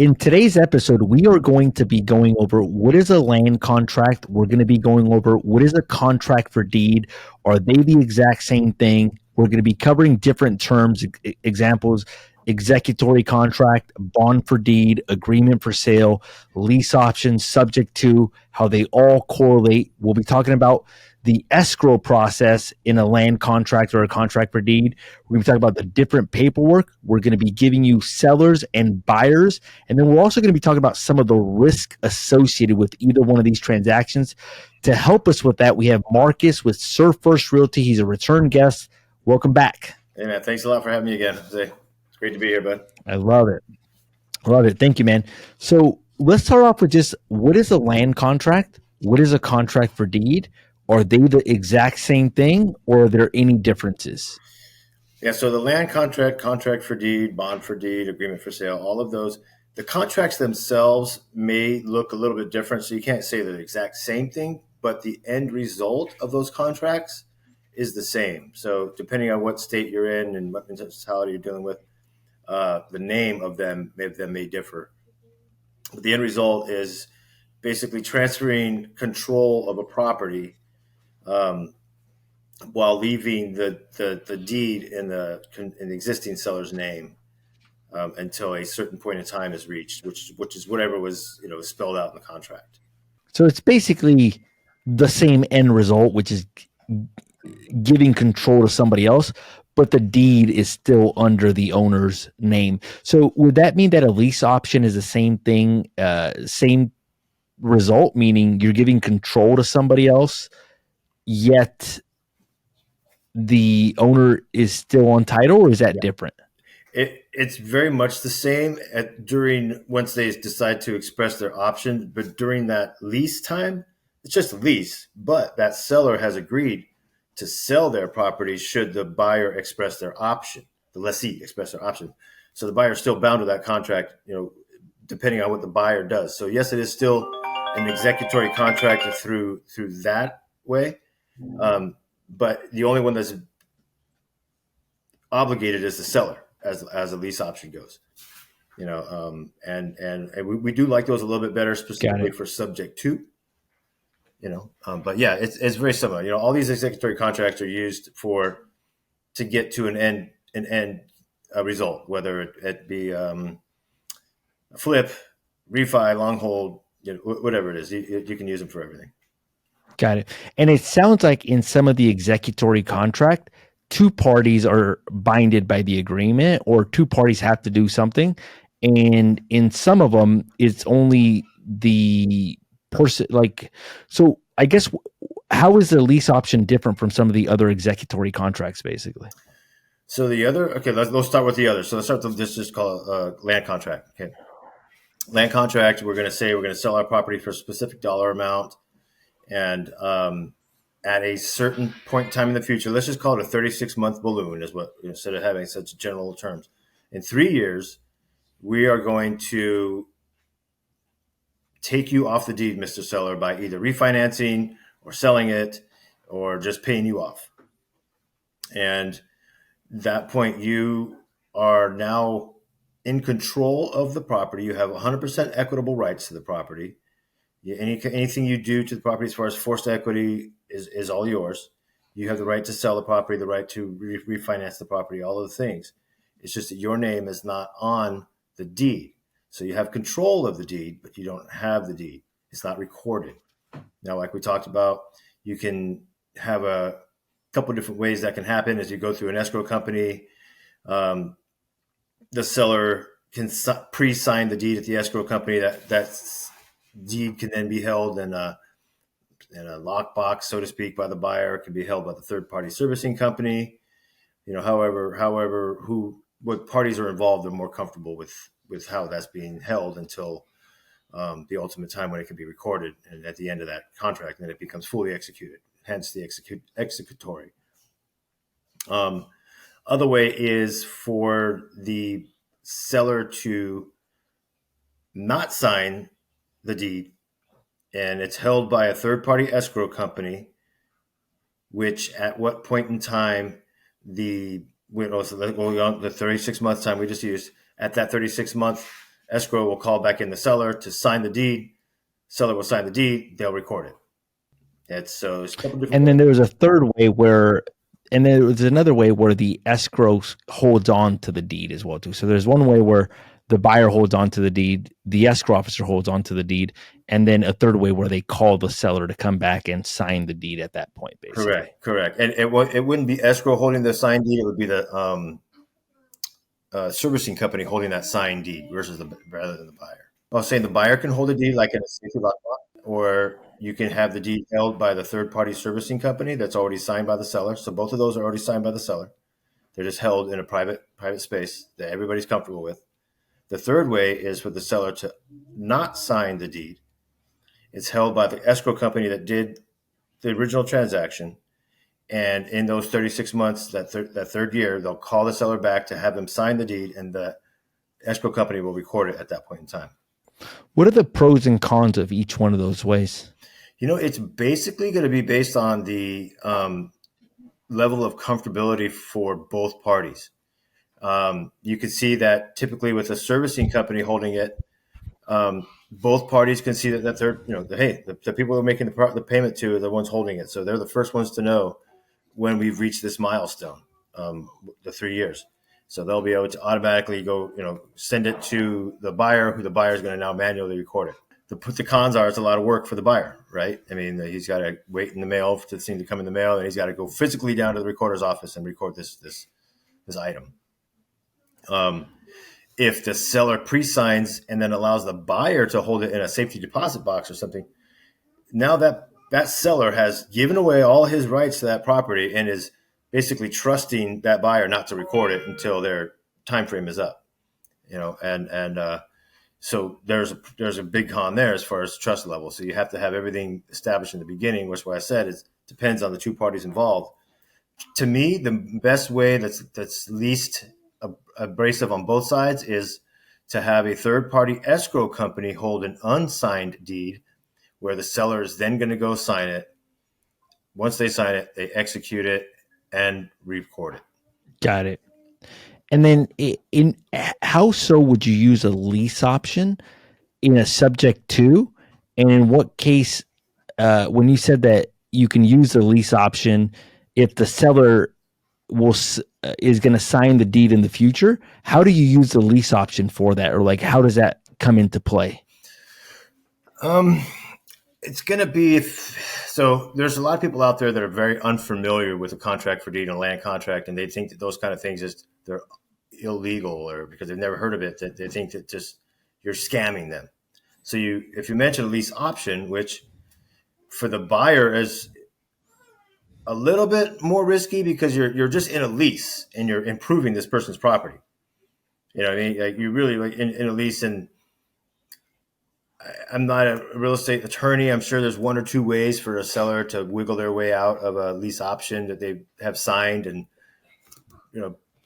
In today's episode, we are going to be going over what is a land contract. We're going to be going over what is a contract for deed. Are they the exact same thing? We're going to be covering different terms, examples, executory contract, bond for deed, agreement for sale, lease options, subject to, how they all correlate. We'll be talking about the escrow process in a land contract or a contract for deed. We're going to be talking about the different paperwork. We're going to be giving you sellers and buyers. And then we're also going to be talking about some of the risk associated with either one of these transactions. To help us with that, we have Marcus with Surf First Realty. He's a return guest. Welcome back. Hey, man. Thanks a lot for having me again, Jose. It's great to be here, bud. I love it. Love it. Thank you, man. So let's start off with just what is a land contract? What is a contract for deed? Are they the exact same thing, or are there any differences? Yeah, so the land contract, contract for deed, bond for deed, agreement for sale, all of those, the contracts themselves may look a little bit different. So you can't say they're the exact same thing, but the end result of those contracts is the same. So depending on what state you're in and what municipality you're dealing with, the name of them may differ. But the end result is basically transferring control of a property while leaving the deed in the existing seller's name until a certain point in time is reached, which is whatever was spelled out in the contract. So it's basically the same end result, which is giving control to somebody else, but the deed is still under the owner's name. So would that mean that a lease option is the same thing, same result, meaning you're giving control to somebody else, yet the owner is still on title, or is that different? It's very much the same once they decide to express their option, but during that lease time, it's just a lease, but that seller has agreed to sell their property should the buyer express their option, the lessee express their option. So the buyer is still bound to that contract, depending on what the buyer does. So yes, it is still an executory contract through that way. But the only one that's obligated is the seller as a lease option goes, and we do like those a little bit better, specifically for subject to, but yeah, it's very similar. All these executory contracts are used to get to an end result, whether it be a flip, refi, long hold, whatever it is, you can use them for everything. Got it. And it sounds like in some of the executory contract, two parties are binded by the agreement, or two parties have to do something. And in some of them, it's only the person. So I guess, how is the lease option different from some of the other executory contracts, basically? So let's start with the other. So let's start with this, just call it a land contract. Okay. Land contract, we're going to sell our property for a specific dollar amount. And at a certain point in time in the future, let's just call it a 36-month balloon, is what, instead of having such general terms. In 3 years, we are going to take you off the deed, Mr. Seller, by either refinancing or selling it or just paying you off. And that point, you are now in control of the property. You have 100% equitable rights to the property. Anything you do to the property as far as forced equity is all yours. You have the right to sell the property, the right to refinance the property, all of the things. It's just that your name is not on the deed. So you have control of the deed, but you don't have the deed. It's not recorded. Now, like we talked about, you can have a couple of different ways that can happen as you go through an escrow company. The seller can pre-sign the deed at the escrow company. That deed can then be held in a lockbox, so to speak, by the buyer. It can be held by the third-party servicing company. However, what parties are involved are more comfortable with how that's being held until the ultimate time when it can be recorded, and at the end of that contract, then it becomes fully executed. Hence the executory. Other way is for the seller to not sign the deed, and it's held by a third-party escrow company, which at what point in time the 36-month time we just used, at that 36-month Escrow will call back in the seller to sign the deed. Seller will sign the deed. They'll record it. It's a couple different And then ways. there was a third way where, and then there was another way where the escrow holds on to the deed as well too. So there's one way where the buyer holds on to the deed, the escrow officer holds on to the deed, and then a third way where they call the seller to come back and sign the deed at that point, basically. Correct. And it wouldn't be escrow holding the signed deed. It would be the servicing company holding that signed deed rather than the buyer. I was saying the buyer can hold a deed like in a safety lock, or you can have the deed held by the third party servicing company that's already signed by the seller. So both of those are already signed by the seller. They're just held in a private space that everybody's comfortable with. The third way is for the seller to not sign the deed. It's held by the escrow company that did the original transaction. And in those 36 months, that third year, they'll call the seller back to have them sign the deed, and the escrow company will record it at that point in time. What are the pros and cons of each one of those ways? It's basically going to be based on the level of comfortability for both parties. You can see that typically with a servicing company holding it, both parties can see that they're, the people who are making the payment to are the ones holding it. So they're the first ones to know when we've reached this milestone, the 3 years. So they'll be able to automatically go, send it to the buyer, who the buyer is going to now manually record it. The cons are it's a lot of work for the buyer, right? I mean, he's got to wait in the mail for the thing to come in the mail, and he's got to go physically down to the recorder's office and record this item. If the seller pre-signs and then allows the buyer to hold it in a safety deposit box or something, now that seller has given away all his rights to that property and is basically trusting that buyer not to record it until their time frame is up. So there's a big con there as far as trust level. So you have to have everything established in the beginning, which what I said is depends on the two parties involved. To me, the best way that's least abrasive on both sides is to have a third party escrow company hold an unsigned deed where the seller is then going to go sign it. Once they sign it, they execute it and record it. Got it. And then in how so would you use a lease option in a subject to? And in what case, when you said that you can use the lease option if the seller is going to sign the deed in the future, how do you use the lease option for that? Or like, how does that come into play? It's going to be so there's a lot of people out there that are very unfamiliar with a contract for deed and a land contract, and they think that those kind of things they're illegal, or because they've never heard of it, that they think that just you're scamming them. So if you mention a lease option, which for the buyer is a little bit more risky because you're just in a lease and you're improving this person's property. You know what I mean? Like you really like in a lease, and I'm not a real estate attorney. I'm sure there's one or two ways for a seller to wiggle their way out of a lease option that they have signed and,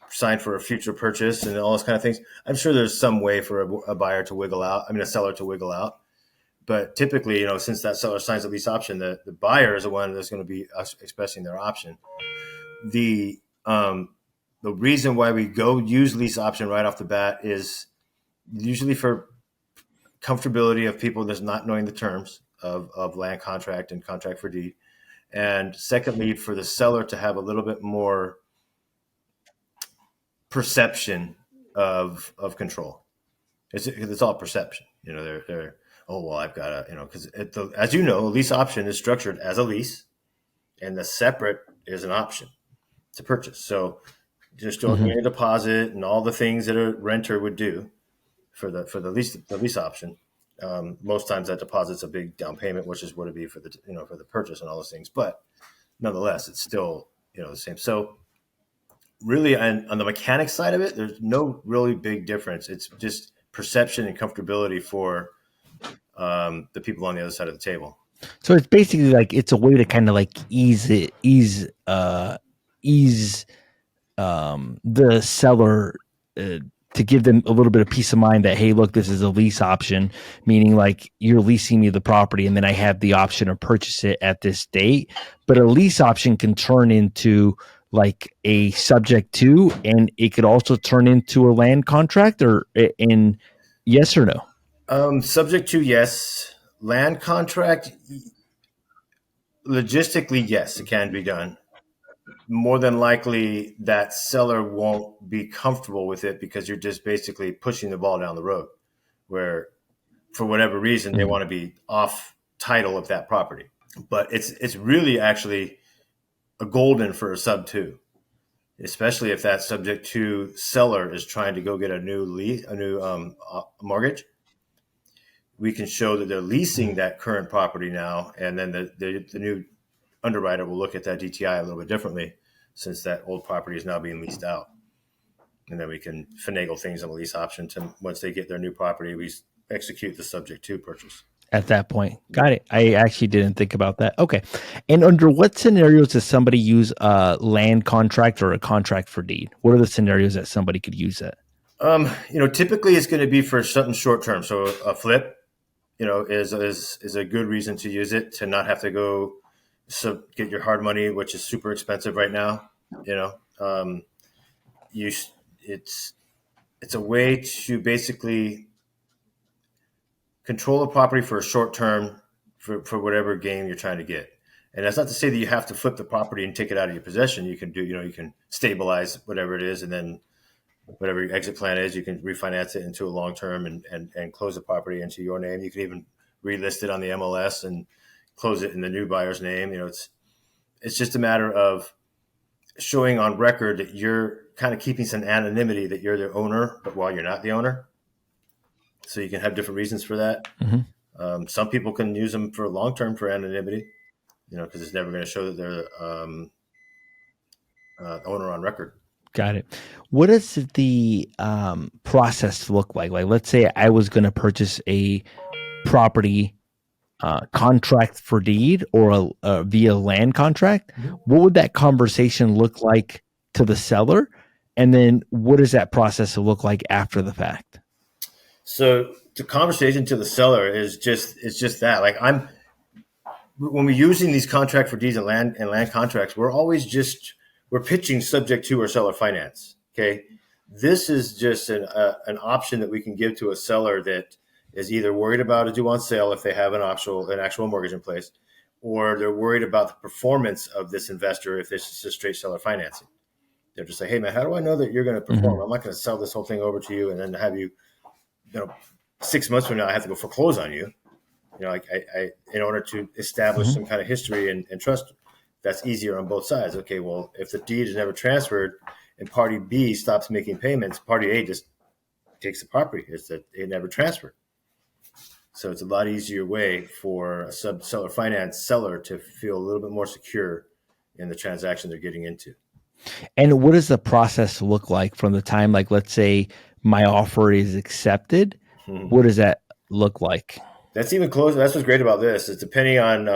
signed for a future purchase and all those kind of things. I'm sure there's some way for a seller to wiggle out. But typically, since that seller signs a lease option, the buyer is the one that's going to be expressing their option. The reason why we go use lease option right off the bat is usually for comfortability of people that's not knowing the terms of land contract and contract for deed. And secondly, for the seller to have a little bit more perception of control. It's all perception. They're I've got to, because as you know, a lease option is structured as a lease, and the separate is an option to purchase. So just doing a deposit and all the things that a renter would do for the lease option. Most times that deposit's a big down payment, which is what it'd be for the purchase and all those things. But nonetheless, it's still the same. So really, on the mechanics side of it, there's no really big difference. It's just perception and comfortability for the people on the other side of the table. So it's basically like it's a way to kind of like ease the seller to give them a little bit of peace of mind that, hey, look, this is a lease option, meaning like you're leasing me the property and then I have the option to purchase it at this date. But a lease option can turn into like a subject to, and it could also turn into a land contract, or in Yes or no? Subject to yes. Land contract, logistically, yes, it can be done. More than likely, that seller won't be comfortable with it because you're just basically pushing the ball down the road. Where, for whatever reason, they Mhm. want to be off title of that property. But it's really actually a golden for a sub two, especially if that subject to seller is trying to go get a new lease, a new mortgage. We can show that they're leasing that current property now, and then the new underwriter will look at that DTI a little bit differently since that old property is now being leased out. And then we can finagle things on the lease option to once they get their new property, we execute the subject to purchase. At that point. Got it. I actually didn't think about that. Okay. And under what scenarios does somebody use a land contract or a contract for deed? What are the scenarios that somebody could use that? Typically it's going to be for something short term. So a flip, is a good reason to use it, to not have to go get your hard money, which is super expensive right now. You know, you it's it's a way to basically control a property for a short term for whatever gain you're trying to get. And that's not to say that you have to flip the property and take it out of your possession. You can you can stabilize whatever it is, and then whatever your exit plan is, you can refinance it into a long term and close the property into your name. You can even relist it on the MLS and close it in the new buyer's name. It's just a matter of showing on record that you're kind of keeping some anonymity, that you're the owner, but while you're not the owner. So you can have different reasons for that. Mm-hmm. Some people can use them for long term for anonymity, because it's never going to show that they're owner on record. Got it. What does the process look like? Like, let's say I was going to purchase a property contract for deed or via land contract. What would that conversation look like to the seller? And then what does that process look like after the fact? So the conversation to the seller is just that. Like, when we're using these contract for deeds and land contracts, we're pitching subject to or seller finance. Okay, this is just an option that we can give to a seller that is either worried about a due on sale if they have an actual mortgage in place, or they're worried about the performance of this investor if this is a straight seller financing. They're just like, hey man, how do I know that you're going to perform? Mm-hmm. I'm not going to sell this whole thing over to you and then have you, 6 months from now I have to go foreclose on you. I in order to establish Mm-hmm. some kind of history and trust, that's easier on both sides. Okay, well, if the deed is never transferred and party B stops making payments, party A just takes the property. It's that it never transferred. So it's a lot easier way for a seller finance seller to feel a little bit more secure in the transaction they're getting into. And what does the process look like from the time, like, let's say my offer is accepted? What does that look like? That's even closer. That's what's great about this. It's depending on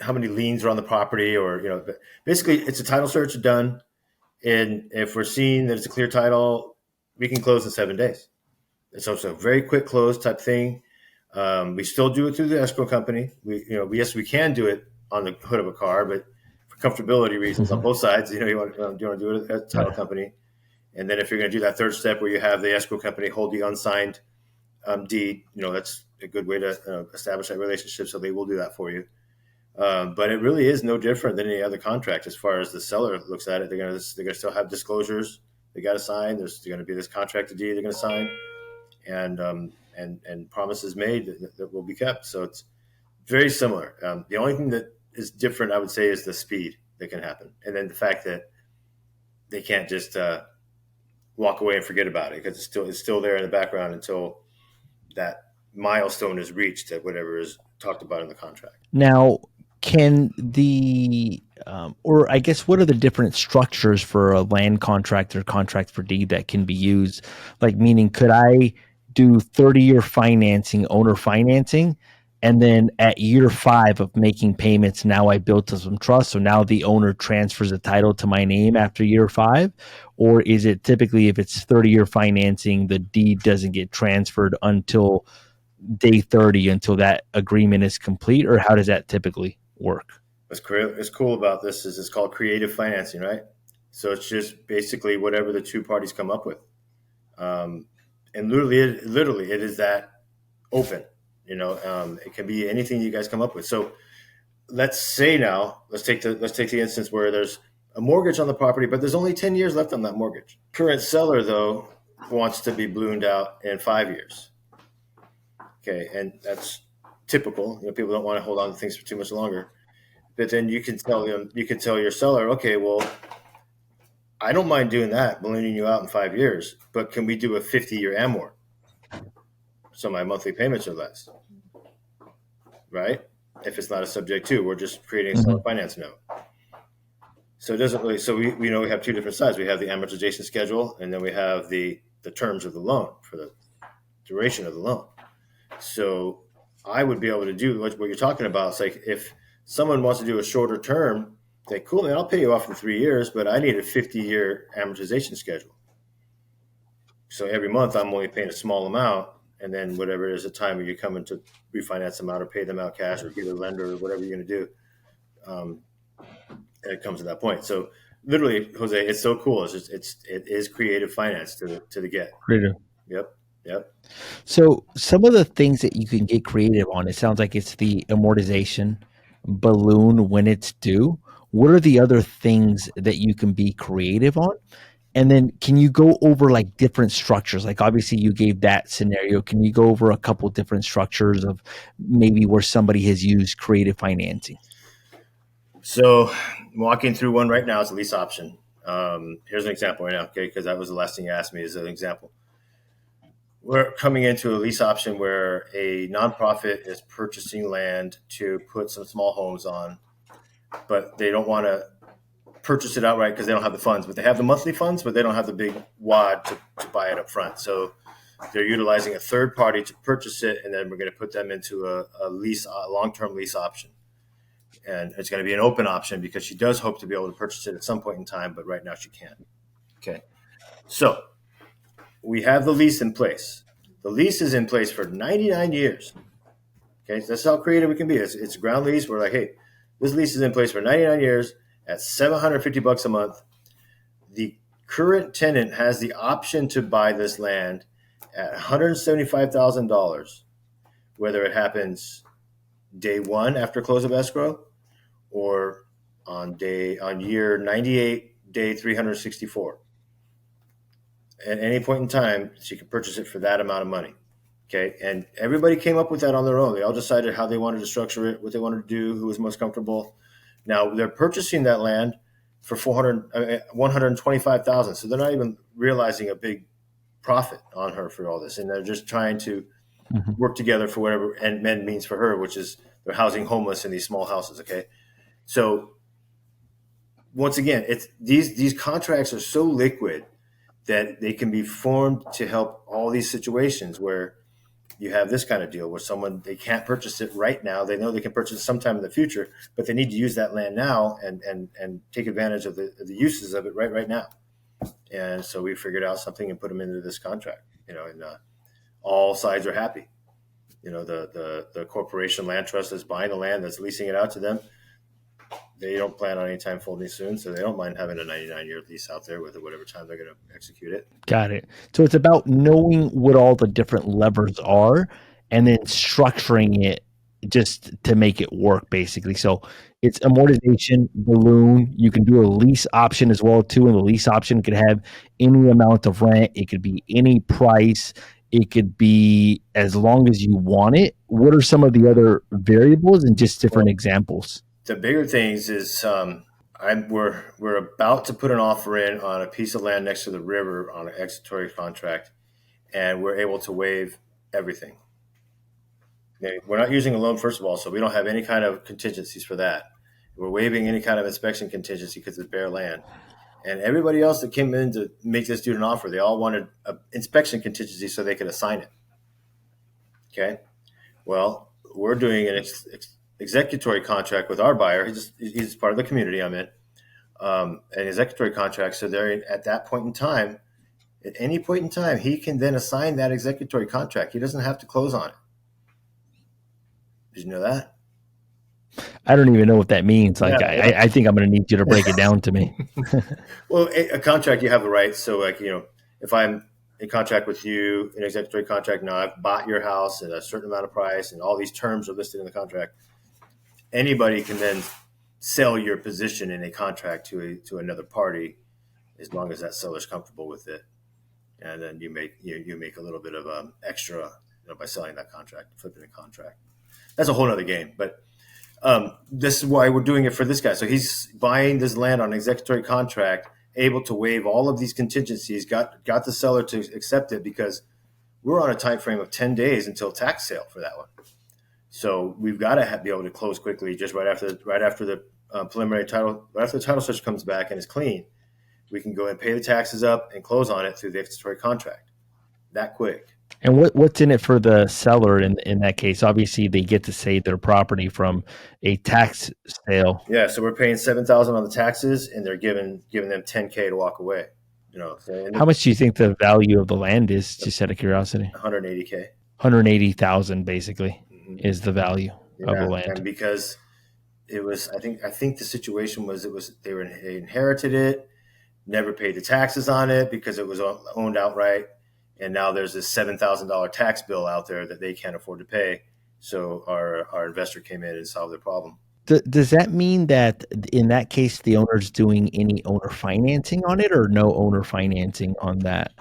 how many liens are on the property, or basically it's a title search done, and if we're seeing that it's a clear title, we can close in 7 days. So it's a very quick close type thing. We still do it through the escrow company. Yes, we can do it on the hood of a car, but for comfortability reasons on Mm-hmm. both sides, you want to do it at the title company. And then if you're going to do that third step where you have the escrow company hold the unsigned deed, that's a good way to establish that relationship. So they will do that for you. But it really is no different than any other contract as far as the seller looks at it. They're going to still have disclosures they got to sign. There's going to be this contract deed they're going to sign, and promises made that will be kept. So it's very similar. The only thing that is different, I would say, is the speed that can happen, and then the fact that they can't just walk away and forget about it, because it's still there in the background until that milestone is reached at whatever is talked about in the contract. Now, can or I guess, what are the different structures for a land contract or contract for deed that can be used? Like, meaning, could I do 30-year financing, owner financing, and then at year 5 of making payments, now I built some trust, so now the owner transfers the title to my name after year 5? Or is it typically, if it's 30-year financing, the deed doesn't get transferred until day 30, until that agreement is complete? Or how does that typically work? What's cool about this is it's called creative financing, right? So it's just basically whatever the two parties come up with. Um, and literally, it is that open. It can be anything you guys come up with. So let's say now, let's take the instance where there's a mortgage on the property, but there's only 10 years left on that mortgage. Current seller, though, wants to be ballooned out in 5 years. Okay, and that's typical. People don't want to hold on to things for too much longer. But then you can tell your seller, okay, well, I don't mind doing that, ballooning you out in 5 years, but can we do a 50-year amort? So my monthly payments are less, right? If it's not a subject to, we're just creating a seller finance note. So it doesn't really. So we know we have two different sides. We have the amortization schedule, and then we have the terms of the loan for the duration of the loan. So I would be able to do what you're talking about. It's like if someone wants to do a shorter term, say, cool, man, I'll pay you off in 3 years, but I need a 50-year amortization schedule. So every month I'm only paying a small amount, and then whatever it is the time when you come in to refinance them out or pay them out cash or get a lender or whatever you're going to do, it comes to that point. So literally, Jose, it's so cool. It is creative finance to the get. Creative. Yep. So some of the things that you can get creative on, it sounds like it's the amortization, balloon when it's due. What are the other things that you can be creative on? And then can you go over like different structures? Like obviously you gave that scenario. Can you go over a couple different structures of maybe where somebody has used creative financing? So I'm walking through one right now. It's a lease option. Here's an example right now, okay? Because that was the last thing you asked me is an example. We're coming into a lease option where a nonprofit is purchasing land to put some small homes on, but they don't want to purchase it outright because they don't have the funds. But they have the monthly funds, but they don't have the big wad to buy it up front. So they're utilizing a third party to purchase it, and then we're going to put them into a long-term lease option. And it's going to be an open option because she does hope to be able to purchase it at some point in time, but right now she can't. Okay. So we have the lease in place. The lease is in place for 99 years. Okay. So that's how creative we can be. It's a ground lease. We're like, hey, this lease is in place for 99 years at $750 a month. The current tenant has the option to buy this land at $175,000, whether it happens day one after close of escrow or on year 98, day 364. At any point in time, she can purchase it for that amount of money. Okay. And everybody came up with that on their own. They all decided how they wanted to structure it, what they wanted to do, who was most comfortable. Now they're purchasing that land for $125,000. So they're not even realizing a big profit on her for all this. And they're just trying to work together for whatever and men means for her, which is they're housing homeless in these small houses. Okay. So once again, it's these contracts are so liquid that they can be formed to help all these situations where you have this kind of deal where someone, they can't purchase it right now. They know they can purchase it sometime in the future, but they need to use that land now and take advantage of the uses of it right now. And so we figured out something and put them into this contract, and all sides are happy. The corporation land trust that's buying the land, that's leasing it out to them. They don't plan on any time folding soon, so they don't mind having a 99-year lease out there with it, whatever time they're going to execute it. Got it. So it's about knowing what all the different levers are and then structuring it just to make it work, basically. So it's amortization, balloon. You can do a lease option as well, too, and the lease option could have any amount of rent. It could be any price. It could be as long as you want it. What are some of the other variables and just different examples? The bigger things is we're about to put an offer in on a piece of land next to the river on an executory contract, and we're able to waive everything. Okay, we're not using a loan, first of all, so we don't have any kind of contingencies for that. We're waiving any kind of inspection contingency because it's bare land. And everybody else that came in to make this dude an offer, they all wanted an inspection contingency so they could assign it. Okay. Well, we're doing an executory contract with our buyer. He's part of the community I'm in, an executory contract. So they're at that point in time, at any point in time, he can then assign that executory contract. He doesn't have to close on it. Did you know that? I don't even know what that means. Like, Yeah. I think I'm going to need you to break it down to me. Well, a contract, you have a right. So, like, if I'm a contract with you, an executory contract. Now I've bought your house at a certain amount of price, and all these terms are listed in the contract. Anybody can then sell your position in a contract to another party, as long as that seller's comfortable with it, and then you make a little bit of extra, by selling that contract, flipping the contract. That's a whole other game, but this is why we're doing it for this guy. So he's buying this land on an executory contract, able to waive all of these contingencies, got the seller to accept it because we're on a time frame of 10 days until tax sale for that one. So we've got to be able to close quickly, just right after the preliminary title, right after the title search comes back and is clean. We can go and pay the taxes up and close on it through the executory contract. That quick. And what's in it for the seller in that case? Obviously, they get to save their property from a tax sale. Yeah, so we're paying $7,000 on the taxes, and they're giving them $10K to walk away. How much do you think the value of the land is? Just out of curiosity, $180K. 180,000 basically is the value of the land. And because it was, I think the situation was they inherited it, never paid the taxes on it because it was owned outright, and now there's this $7,000 tax bill out there that they can't afford to pay. So our investor came in and solved the problem. Does that mean that in that case the owner's doing any owner financing on it, or no owner financing on that?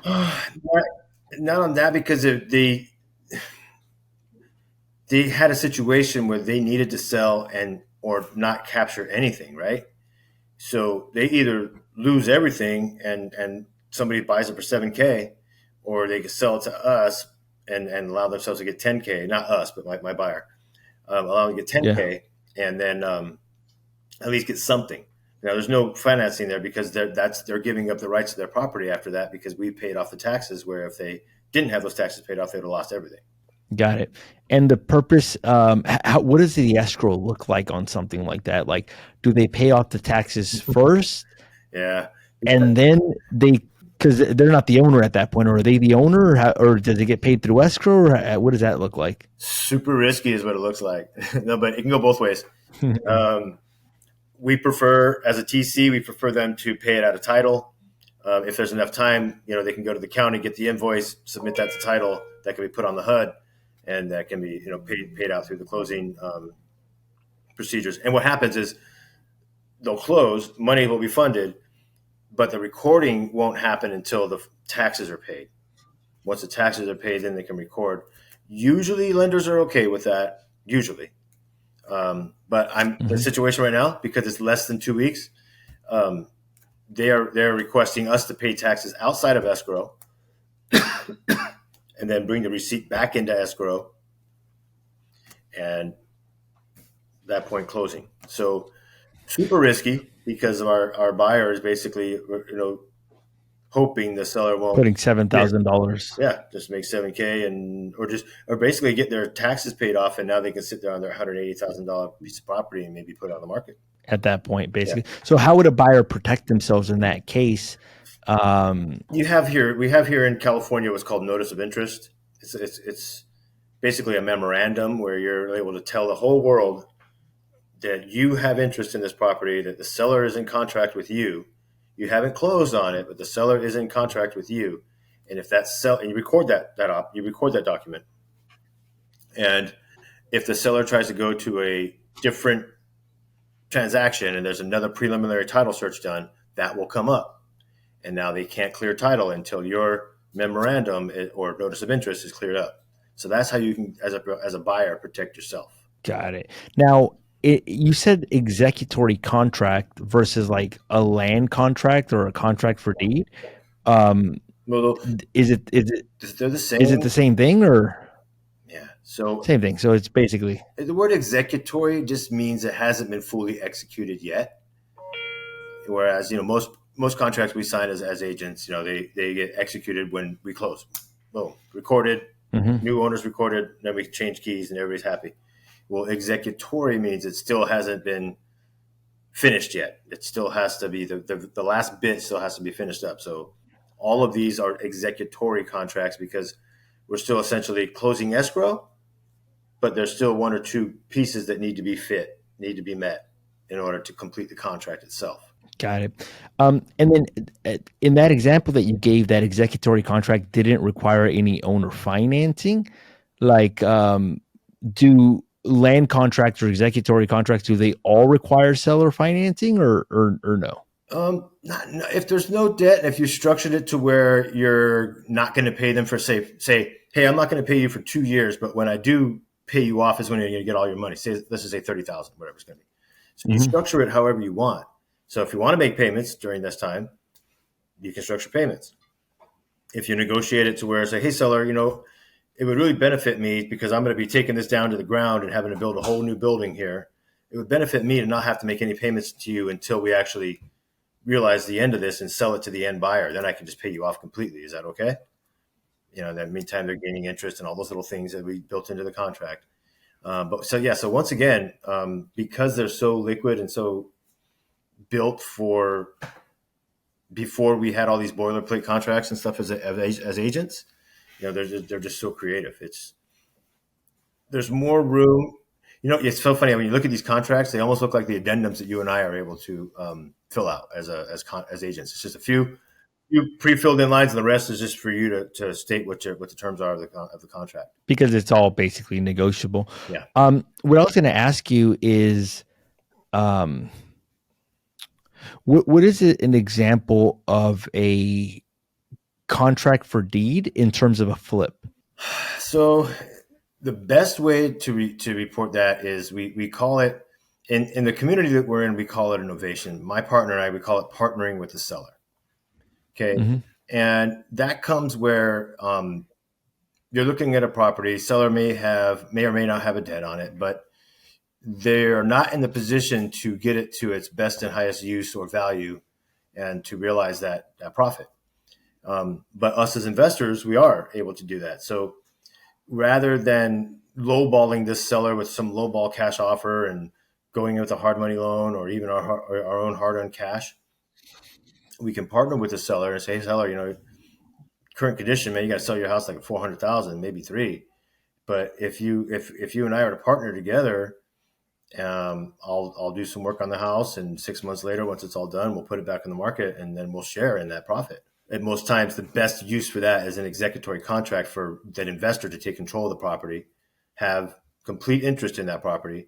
Not on that, because they had a situation where they needed to sell or not capture anything, right? So they either lose everything and somebody buys it for $7K, or they can sell it to us and allow themselves to get $10K, not us, but my buyer, allow them to get $10K, and then at least get something. Now, there's no financing there because they're giving up the rights to their property after that, because we paid off the taxes, where if they didn't have those taxes paid off, they would have lost everything. Got it. And the purpose, what does the escrow look like on something like that? Like, do they pay off the taxes first? Yeah. And then because they're not the owner at that point, or are they the owner, or does it get paid through escrow, or what does that look like? Super risky is what it looks like. No, but it can go both ways. We prefer, as a TC, we prefer them to pay it out of title. If there's enough time, they can go to the county, get the invoice, submit that to title. That can be put on the HUD, and that can be paid out through the closing procedures. And what happens is they'll close, money will be funded, but the recording won't happen until the taxes are paid. Once the taxes are paid, then they can record. Usually lenders are okay with that, usually. But I'm in the situation right now, because it's less than 2 weeks, they're requesting us to pay taxes outside of escrow and then bring the receipt back into escrow, and that point closing. So super risky, because our buyer is basically hoping the seller won't putting $7,000. Yeah, just make $7K or basically get their taxes paid off, and now they can sit there on their $180,000 piece of property and maybe put it on the market At that point, basically. Yeah. So how would a buyer protect themselves in that case? We have here in California what's called notice of interest. It's basically a memorandum where you're able to tell the whole world that you have interest in this property, that the seller is in contract with you. You haven't closed on it, but the seller is in contract with you. And if that and you record that document. And if the seller tries to go to a different transaction and there's another preliminary title search done, that will come up. And now they can't clear title until your memorandum or notice of interest is cleared up. So that's how you can, as a buyer, protect yourself. Got it. Now, you said executory contract versus like a land contract or a contract for deed. Well, is it they're the same? Is it the same thing, or? Yeah. So same thing. So it's basically, the word executory just means it hasn't been fully executed yet. Whereas most contracts we sign as agents, they get executed when we close. Boom, recorded. New owners recorded. Then we change keys and everybody's happy. Well, executory means it still hasn't been finished yet. It still has to be the last bit still has to be finished up. So all of these are executory contracts because we're still essentially closing escrow, but there's still one or two pieces that need to be met in order to complete the contract itself. Got it. And then in that example that you gave, that executory contract didn't require any owner financing. Like, do land contracts or executory contracts, do they all require seller financing or no? If there's no debt, if you structured it to where you're not going to pay them for say, hey, I'm not going to pay you for 2 years, but when I do pay you off is when you're going to get all your money. Say, let's just say 30,000, whatever it's going to be. So you Hmm. structure it however you want. So if you want to make payments during this time, you can structure payments. If you negotiate it to where say, hey, seller, it would really benefit me because I'm going to be taking this down to the ground and having to build a whole new building here. It would benefit me to not have to make any payments to you until we actually realize the end of this and sell it to the end buyer. Then I can just pay you off completely. Is that okay? In that meantime, they're gaining interest and all those little things that we built into the contract. But so, yeah, so once again, because they're so liquid and so built for before we had all these boilerplate contracts and stuff as agents, they're just so creative. There's more room. It's so funny when you look at these contracts; they almost look like the addendums that you and I are able to fill out as agents. It's just a few pre-filled in lines, and the rest is just for you to state what the terms are of the contract. Because it's all basically negotiable. Yeah. What I was going to ask you is, um, what is it an example of a contract for deed in terms of a flip? So the best way to report that is we call it in the community that we're in. We call it innovation. My partner and I, we call it partnering with the seller. Okay. Hmm. And that comes where you're looking at a property. Seller may or may not have a debt on it, but they're not in the position to get it to its best and highest use or value and to realize that profit. But us as investors, we are able to do that. So rather than lowballing this seller with some lowball cash offer and going with a hard money loan or even our own hard-earned cash, we can partner with the seller and say, hey, seller, current condition, man, you got to sell your house like 400,000, maybe three. But if you and I are to partner together, I'll do some work on the house, and 6 months later, once it's all done, we'll put it back in the market, and then we'll share in that profit. And most times, the best use for that is an executory contract for that investor to take control of the property, have complete interest in that property,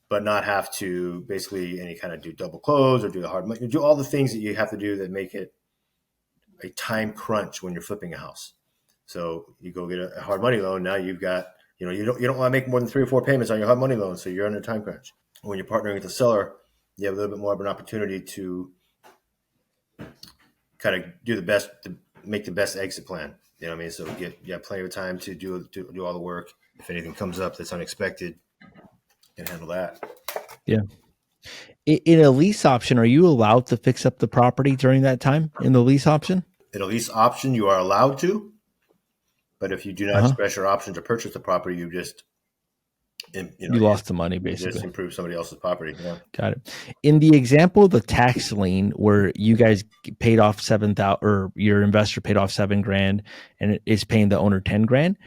but not have to basically any kind of do double close or do the hard money, do all the things that you have to do that make it a time crunch when you're flipping a house. So you go get a hard money loan. Now you've got, you don't want to make more than 3 or 4 payments on your hard money loan. So you're under a time crunch. When you're partnering with the seller, you have a little bit more of an opportunity to kind of do the best, to make the best exit plan. You know what I mean? So you have plenty of time to do all the work. If anything comes up that's unexpected, you can handle that. Yeah. In a lease option, are you allowed to fix up the property during that time in the lease option? In a lease option, you are allowed to, but if you do not Uh huh. express your option to purchase the property, you just, You lost the money you just basically. improve somebody else's property. Yeah. Got it. In the example of the tax lien where you guys paid off 7,000 or your investor paid off 7 grand and it is paying the owner 10 grand,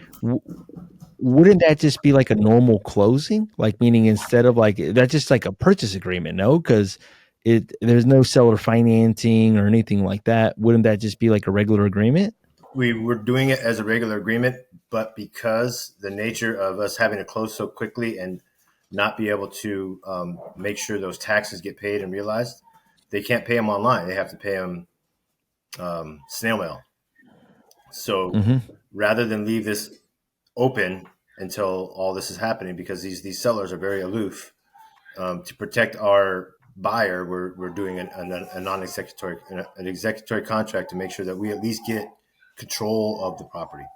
wouldn't that just be like a normal closing? Like meaning instead of like that's just like a purchase agreement, no? Because there's no seller financing or anything like that. Wouldn't that just be like a regular agreement? We were doing it as a regular agreement, but because the nature of us having to close so quickly and not be able to make sure those taxes get paid and realized, they can't pay them online. They have to pay them snail mail. So Mm-hmm. rather than leave this open until all this is happening, because these sellers are very aloof, to protect our buyer, we're doing a non-executory an executory contract to make sure that we at least get control of the property.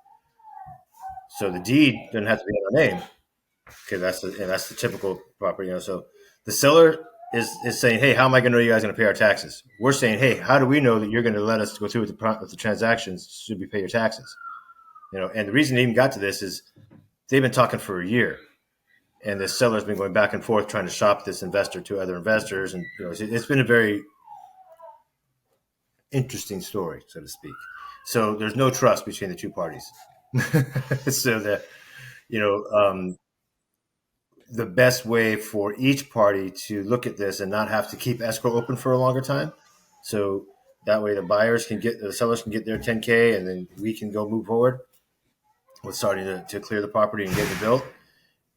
So the deed doesn't have to be in our name. Okay, that's the typical property. So the seller is saying, hey, how am I going to know you guys are going to pay our taxes? We're saying, hey, how do we know that you're going to let us go through with the transactions? Should we pay your taxes? And the reason they even got to this is they've been talking for a year, and the seller's been going back and forth trying to shop this investor to other investors, and it's been a very interesting story, so to speak. So there's no trust between the two parties. So that you know, um, the best way for each party to look at this and not have to keep escrow open for a longer time. So that way the sellers can get their 10K, and then we can go move forward with starting to clear the property and getting it built.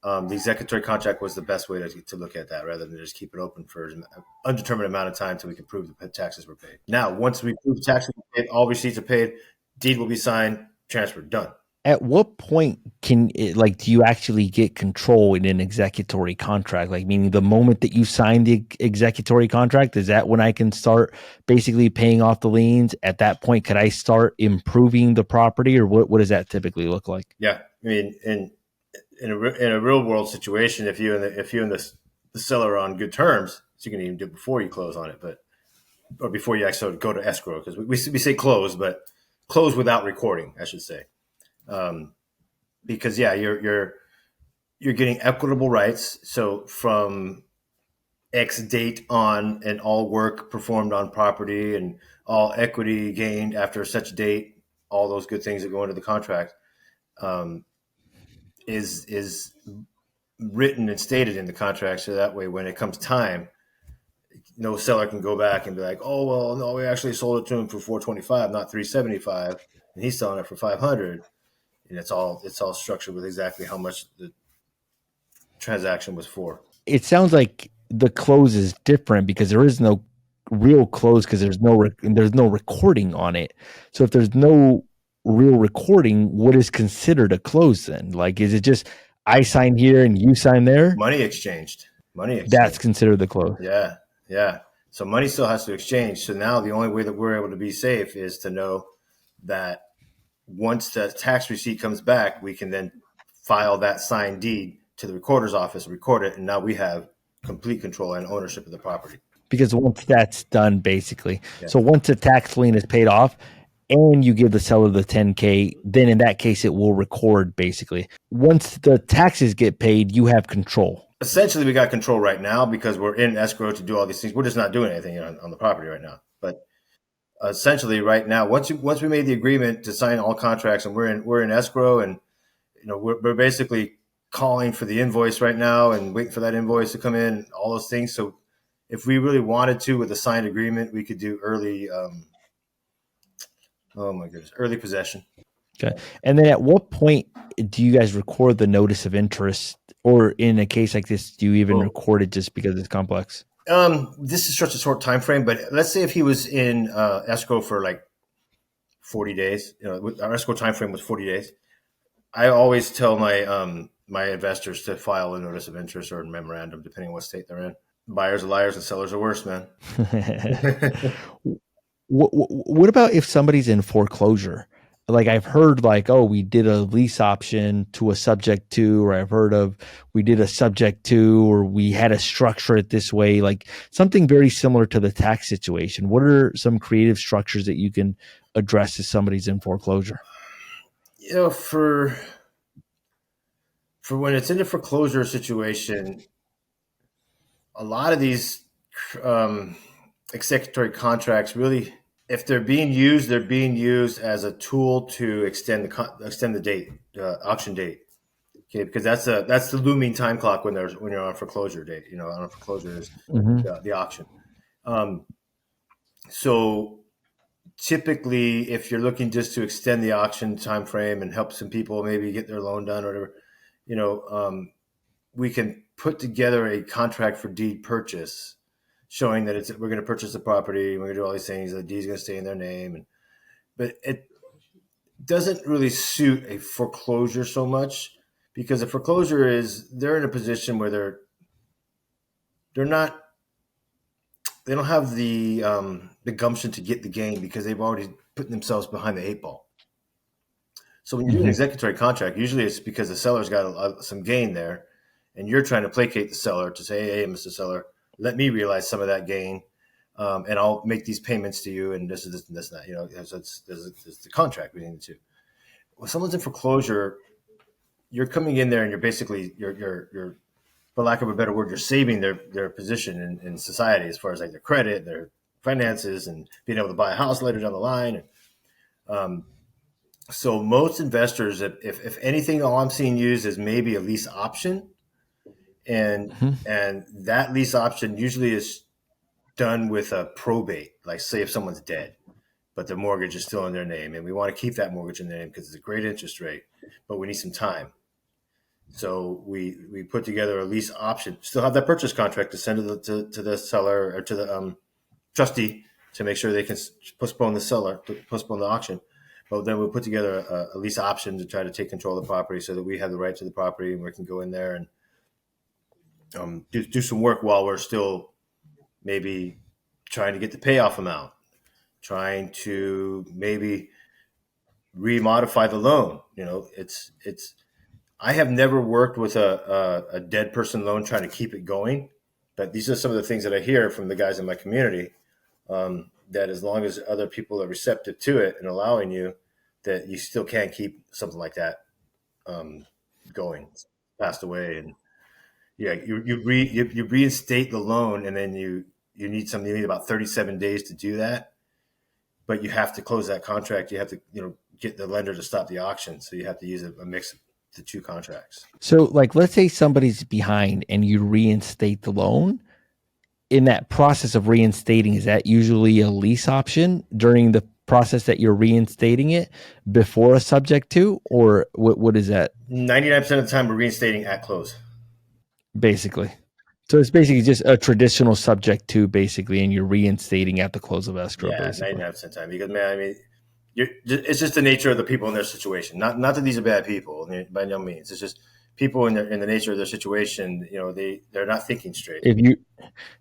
The executory contract was the best way to look at that, rather than just keep it open for an undetermined amount of time until we can prove the taxes were paid. Now, once we prove the taxes were paid, all receipts are paid, deed will be signed, transferred, done. At what point can it, like, do you actually get control in an executory contract? Like, meaning the moment that you sign the executory contract, is that when I can start basically paying off the liens? At that point, could I start improving the property, or what does that typically look like? Yeah, I mean, in a real world situation, if you and the seller are on good terms, so you can even do it before you close on it, but or before you actually go to escrow, because we say close, but close without recording, I should say. Because you're getting equitable rights. So from X date on, and all work performed on property and all equity gained after such date, all those good things that go into the contract, is written and stated in the contract. So that way, when it comes time, no seller can go back and be like, "Oh well, no, we actually sold it to him for 425, not 375, and he's selling it for 500." And it's all structured with exactly how much the transaction was for. It sounds like the close is different because there is no real close, because there's no recording on it. So if there's no real recording, what is considered a close then? Like, is it just I sign here and you sign there? Money exchanged. That's considered the close. Yeah, yeah. So money still has to exchange. So now the only way that we're able to be safe is to know that once the tax receipt comes back, we can then file that signed deed to the recorder's office, record it, and now we have complete control and ownership of the property. Because once that's done, basically, Yeah. so once the tax lien is paid off and you give the seller the 10K, then in that case, it will record basically. Once the taxes get paid, you have control. Essentially, we got control right now because we're in escrow to do all these things. We're just not doing anything on the property right now. But essentially, right now, once we made the agreement to sign all contracts, and we're in escrow, and we're basically calling for the invoice right now and waiting for that invoice to come in, all those things. So if we really wanted to, with a signed agreement, we could do early, early possession. Okay. And then at what point do you guys record the notice of interest? Or in a case like this, do you even record it just because it's complex? This is such a short time frame, but let's say if he was in escrow for like 40 days, our escrow time frame was 40 days. I always tell my investors to file a notice of interest or a memorandum, depending on what state they're in. Buyers are liars and sellers are worse, man. What about if somebody's in foreclosure? Like, I've heard like, oh, we did a lease option to a subject to, or I've heard of we did a subject to, or we had to structure it this way, like something very similar to the tax situation. What are some creative structures that you can address if somebody's in foreclosure? For when it's in a foreclosure situation, a lot of these executory contracts really, if they're being used as a tool to extend the date, auction date. Okay, because that's the looming time clock when you're on a foreclosure date. On a foreclosure is the auction. So typically, if you're looking just to extend the auction time frame and help some people maybe get their loan done or whatever, we can put together a contract for deed purchase, showing that we're going to purchase the property, we're going to do all these things, the deed's going to stay in their name, but it doesn't really suit a foreclosure so much, because a foreclosure they're in a position where they don't have the gumption to get the gain because they've already put themselves behind the eight ball. So when you do an executory contract, usually it's because the seller's got some gain there, and you're trying to placate the seller to say, "Hey, Mr. Seller, let me realize some of that gain, and I'll make these payments to you." And this and this and that. It's the contract between the two. When someone's in foreclosure, you're coming in there and you're basically you're for lack of a better word, you're saving their position in society as far as like their credit, their finances, and being able to buy a house later down the line. So most investors, if anything, all I'm seeing used is maybe a lease option. and Mhm. that lease option usually is done with a probate, like say if someone's dead, but the mortgage is still in their name, and we want to keep that mortgage in their name because it's a great interest rate, but we need some time. So we put together a lease option, still have that purchase contract to send to the seller or to the trustee to make sure they can postpone the seller, to postpone the auction. But then we'll put together a lease option to try to take control of the property so that we have the right to the property and we can go in there and do some work while we're still maybe trying to get the payoff amount, trying to maybe remodify the loan. It's I have never worked with a dead person loan trying to keep it going, but these are some of the things that I hear from the guys in my community. That as long as other people are receptive to it and allowing you, that you still can't keep something like that um, going. Passed away, and yeah, you reinstate the loan, and then you need about 37 days to do that. But you have to close that contract. You have to get the lender to stop the auction. So you have to use a mix of the two contracts. So, like, let's say somebody's behind and you reinstate the loan. In that process of reinstating, is that usually a lease option during the process that you're reinstating it before a subject to, or what is that 99% of the time, we're reinstating at close. basically? So it's basically just a traditional subject to, basically, and you're reinstating at the close of escrow, Yeah, basically. 99% of the time. Because man, I mean, it's just the nature of the people in their situation. Not that these are bad people by no means. It's just people in the nature of their situation. They're not thinking straight. If you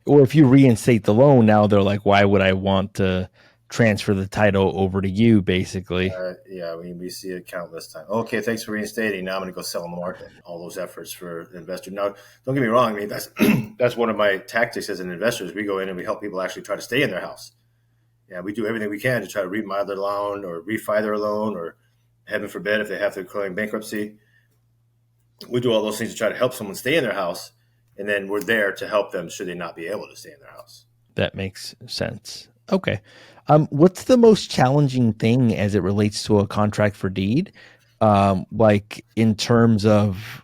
or if you reinstate the loan, now they're like, why would I want to transfer the title over to you, basically? Yeah, we see it countless times. Okay, thanks for reinstating. Now I'm going to go sell on the market. All those efforts for the investor. Now, don't get me wrong. I mean, that's that's one of my tactics as an investor. Is we go in and we help people actually try to stay in their house. Yeah, we do everything we can to try to remodel their loan or refi their loan, or heaven forbid if they have to claim bankruptcy. We do all those things to try to help someone stay in their house, and then we're there to help them should they not be able to stay in their house. That makes sense. Okay. What's the most challenging thing as it relates to a contract for deed? Like in terms of,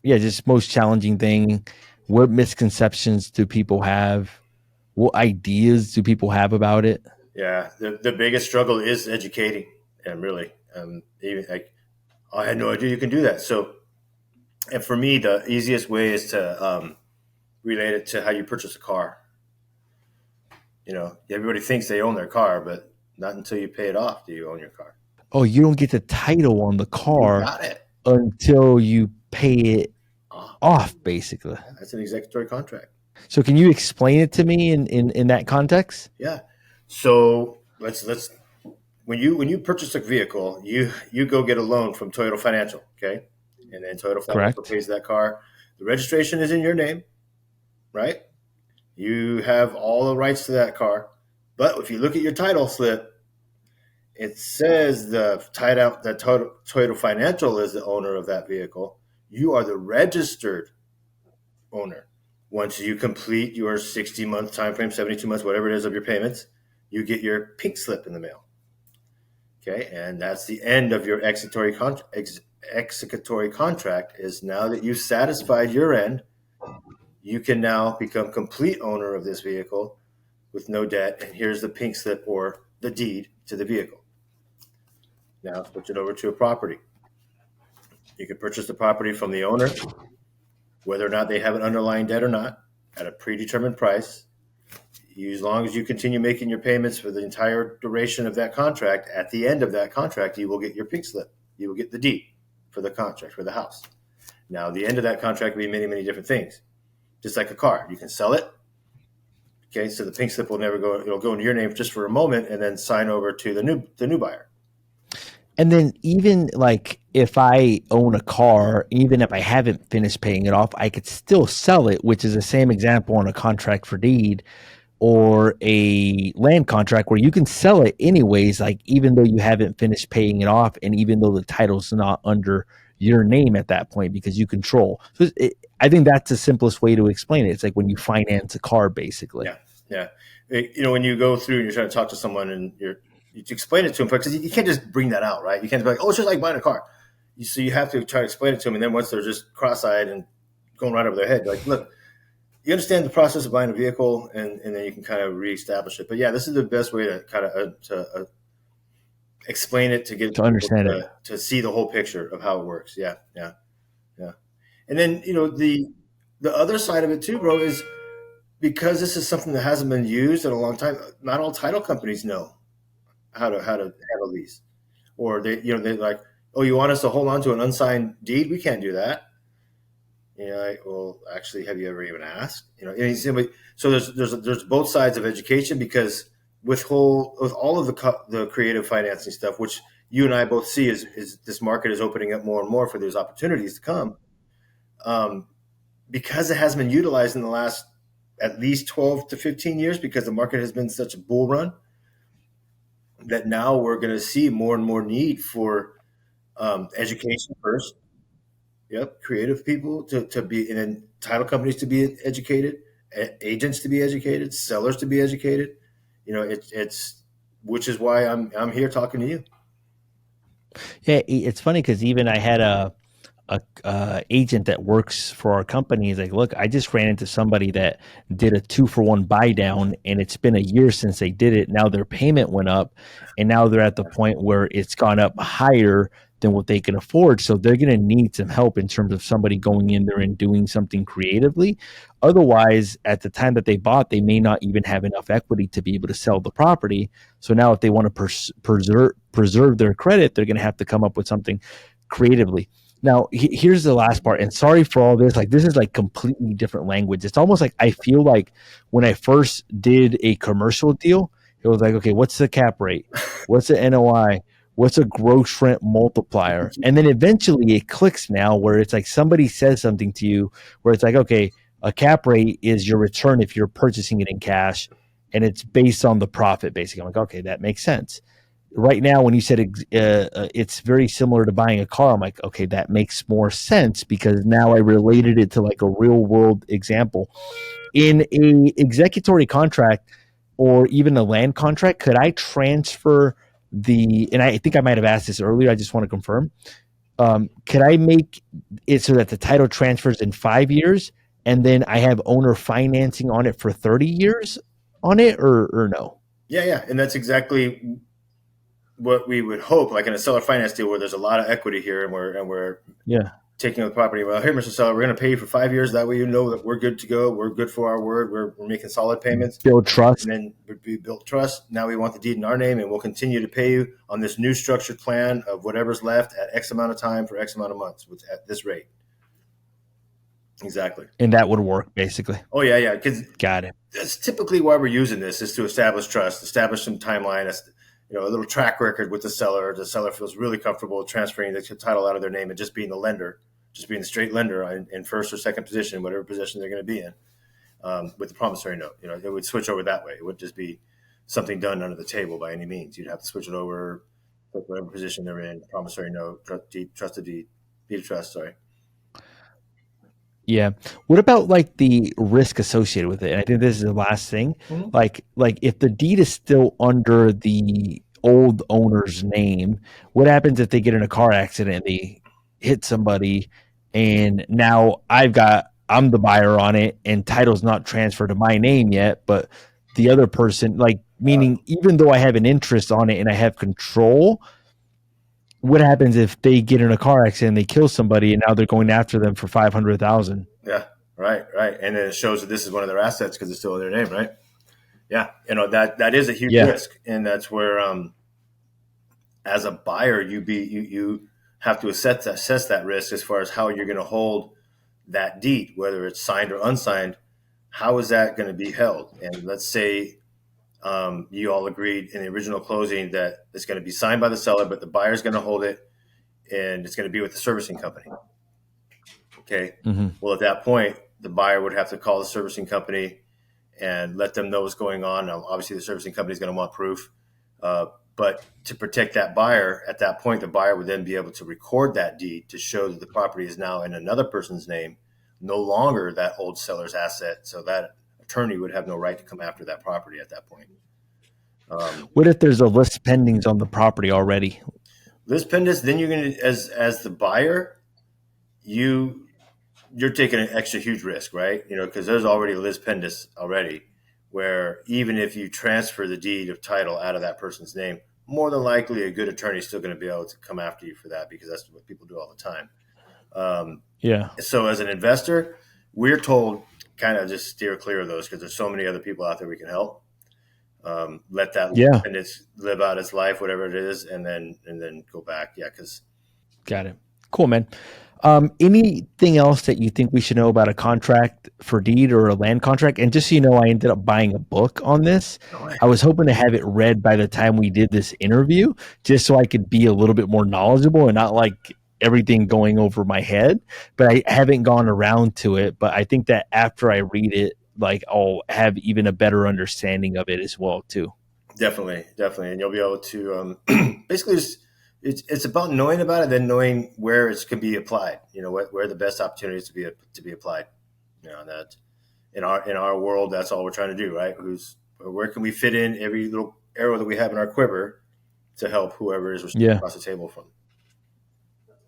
yeah, just most challenging thing. What misconceptions do people have? What ideas do people have about it? Yeah, the biggest struggle is educating, and really, even like I had no idea you can do that. So, and for me, the easiest way is to relate it to how you purchase a car. Everybody thinks they own their car, but not until you pay it off do you own your car. Oh, you don't get the title on the You car got it. until you pay it Oh, off, basically. that's an executory contract. So can you explain it to me in that context? Yeah. So let's when you purchase a vehicle, you go get a loan from Toyota Financial, okay, and then Toyota Financial Correct. pays that car. The registration is in your name, right? You have all the rights to that car. But if you look at your title slip, it says the title that Toyota Financial is the owner of that vehicle. You are the registered owner. Once you complete your 60-month time frame, 72 months, whatever it is of your payments, you get your pink slip in the mail. Okay, and that's the end of your executory contract. Is now that you've satisfied your end, you can now become complete owner of this vehicle with no debt. And here's the pink slip or the deed to the vehicle. Now switch it over to a property. You can purchase the property from the owner, whether or not they have an underlying debt or not, at a predetermined price. As long as you continue making your payments for the entire duration of that contract, at the end of that contract, you will get your pink slip. You will get the deed for the contract for the house. Now, the end of that contract will be many, many different things. Just like a car, you can sell it. Okay, so the pink slip will never go. It'll go into your name just for a moment, and then sign over to the new buyer. And then even like if I own a car, even if I haven't finished paying it off, I could still sell it, which is the same example on a contract for deed or a land contract where you can sell it anyways, like even though you haven't finished paying it off and even though the title's not under your name at that point because you control. So I think that's the simplest way to explain it. It's like when you finance a car, basically. Yeah, yeah. When you go through and you're trying to talk to someone and you explain it to them because you can't just bring that out, right? You can't be like, oh, it's just like buying a car. So you have to try to explain it to them, and then once they're just cross-eyed and going right over their head. Like, look, you understand the process of buying a vehicle, and then you can kind of reestablish it. But yeah, this is the best way to kind of explain it to get to people understand it. to see the whole picture of how it works. Yeah, yeah, yeah. And then the other side of it too, bro, is because this is something that hasn't been used in a long time. Not all title companies know how to handle these, or they're like, oh, you want us to hold on to an unsigned deed? We can't do that. Like, well, actually, have you ever even asked? So there's both sides of education, because with all of the creative financing stuff, which you and I both see is this market is opening up more and more for those opportunities to come, um, because it has been utilized in the last at least 12 to 15 years, because the market has been such a bull run, that now we're going to see more and more need for education first. Yep, creative people to be, and then title companies to be educated, agents to be educated, sellers to be educated. It's which is why I'm here talking to you. Yeah, it's funny because even I had a agent that works for our company. He's like, look, I just ran into somebody that did a 2-for-1 buy down, and it's been a year since they did it. Now their payment went up, and now they're at the point where it's gone up higher than what they can afford. So they're going to need some help in terms of somebody going in there and doing something creatively. Otherwise, at the time that they bought, they may not even have enough equity to be able to sell the property. So now, if they want to preserve their credit, they're going to have to come up with something creatively. Now, here's the last part, and sorry for all this. Like, this is like completely different language. It's almost like I feel like when I first did a commercial deal, it was like, okay, what's the cap rate? What's the NOI? What's a gross rent multiplier? And then eventually it clicks now, where it's like somebody says something to you where it's like, okay, a cap rate is your return if you're purchasing it in cash, and it's based on the profit, basically. I'm like, okay, that makes sense. Right now, when you said it's very similar to buying a car, I'm like, okay, that makes more sense, because now I related it to like a real world example. In a executory contract or even a land contract, could I transfer and I think I might have asked this earlier, I just want to confirm. Could I make it so that the title transfers in 5 years, and then I have owner financing on it for 30 years on it, or no? Yeah, yeah, and that's exactly what we would hope, like in a seller finance deal where there's a lot of equity here, and we're Yeah. taking the property. Well, here, Mr. Seller, we're going to pay you for 5 years. That way, you know that we're good to go. We're good for our word. We're making solid payments, Build trust. and then we built trust. Now we want the deed in our name, and we'll continue to pay you on this new structured plan of whatever's left at X amount of time for X amount of months at this rate. Exactly. And that would work, basically. Oh yeah, yeah. Because Got it. that's typically why we're using this, is to establish trust, establish some timeline, a little track record with the seller. The seller feels really comfortable transferring the title out of their name and just being the lender, just being the straight lender in first or second position, whatever position they're going to be in, with the promissory note. It would switch over that way. It wouldn't just be something done under the table by any means. You'd have to switch it over, whatever position they're in, promissory note, trusted deed of trust. Sorry. Yeah. What about like the risk associated with it? And I think this is the last thing. Mm-hmm. Like if the deed is still under the old owner's name, what happens if they get in a car accident and they hit somebody, and now I'm the buyer on it, and title's not transferred to my name yet, but the other person, like, meaning even though I have an interest on it and I have control, what happens if they get in a car accident and they kill somebody, and now they're going after them for 500,000? Yeah. Right. Right. And then it shows that this is one of their assets because it's still in their name. Right. Yeah. That is a huge Yeah. risk. And that's where, as a buyer, you have to assess that risk as far as how you're going to hold that deed, whether it's signed or unsigned. How is that going to be held? And let's say you all agreed in the original closing that it's going to be signed by the seller, but the buyer's going to hold it, and it's going to be with the servicing company. Okay. Mm-hmm. Well, at that point, the buyer would have to call the servicing company and let them know what's going on. Now, obviously, the servicing company is going to want proof. But to protect that buyer, at that point, the buyer would then be able to record that deed to show that the property is now in another person's name, no longer that old seller's asset. So that attorney would have no right to come after that property at that point. What if there's a list pendings on the property already? List pendants, then you're going to, as the buyer, you you're taking an extra huge risk, right? Because there's already Liz Pendis already, where even if you transfer the deed of title out of that person's name, more than likely a good attorney is still going to be able to come after you for that, because that's what people do all the time. Yeah. So as an investor, we're told kind of just steer clear of those, because there's so many other people out there we can help. Let that Yeah. and it's live out its life, whatever it is, and then go back. Yeah, because Got it. Cool, man. Anything else that you think we should know about a contract for deed or a land contract? And just so you know, I ended up buying a book on this. I was hoping to have it read by the time we did this interview, just so I could be a little bit more knowledgeable and not like everything going over my head. But I haven't gone around to it. But I think that after I read it, like I'll have even a better understanding of it as well, too. definitely, and you'll be able to basically just, it's about knowing about it, then knowing where it can be applied. Where the best opportunities to be applied. That in our world, that's all we're trying to do, right? Where can we fit in every little arrow that we have in our quiver to help whoever is across the table from.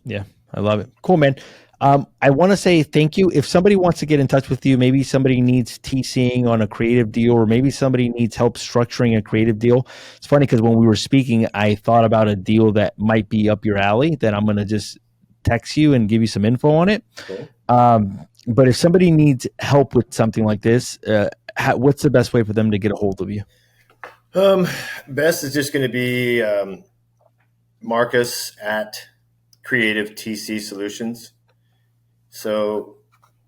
Yeah, I love it. Cool, man. I want to say thank you. If somebody wants to get in touch with you, maybe somebody needs TCing on a creative deal, or maybe somebody needs help structuring a creative deal. It's funny because when we were speaking, I thought about a deal that might be up your alley that I'm going to just text you and give you some info on it. Cool. But if somebody needs help with something like this, what's the best way for them to get a hold of you? Best is just going to be Marcus at Creative TC Solutions. So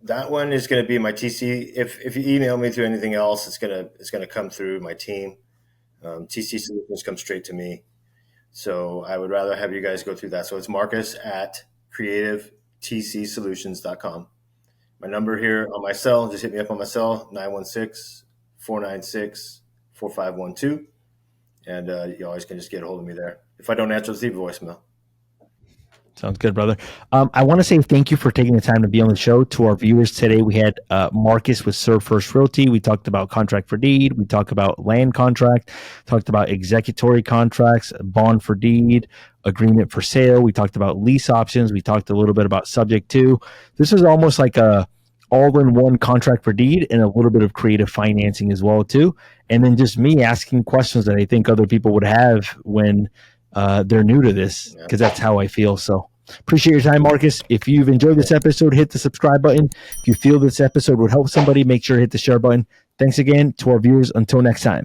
that one is going to be my TC. If you email me through anything else, it's gonna come through my team. TC Solutions comes straight to me. So I would rather have you guys go through that. So it's Marcus at creativetcsolutions.com. My number here on my cell, just hit me up on my cell, 916-496-4512. And you always can just get a hold of me there. If I don't answer, leave a voicemail. Sounds good, brother. I want to say thank you for taking the time to be on the show. To our viewers today, we had Marcus with Serve First Realty. We talked about contract for deed. We talked about land contract. Talked about executory contracts, bond for deed, agreement for sale. We talked about lease options. We talked a little bit about subject to. This is almost like a all-in-one contract for deed and a little bit of creative financing as well, too. And then just me asking questions that I think other people would have when they're new to this, because that's how I feel. So appreciate your time, Marcus. If you've enjoyed this episode, hit the subscribe button. If you feel this episode would help somebody, make sure to hit the share button. Thanks again to our viewers. Until next time.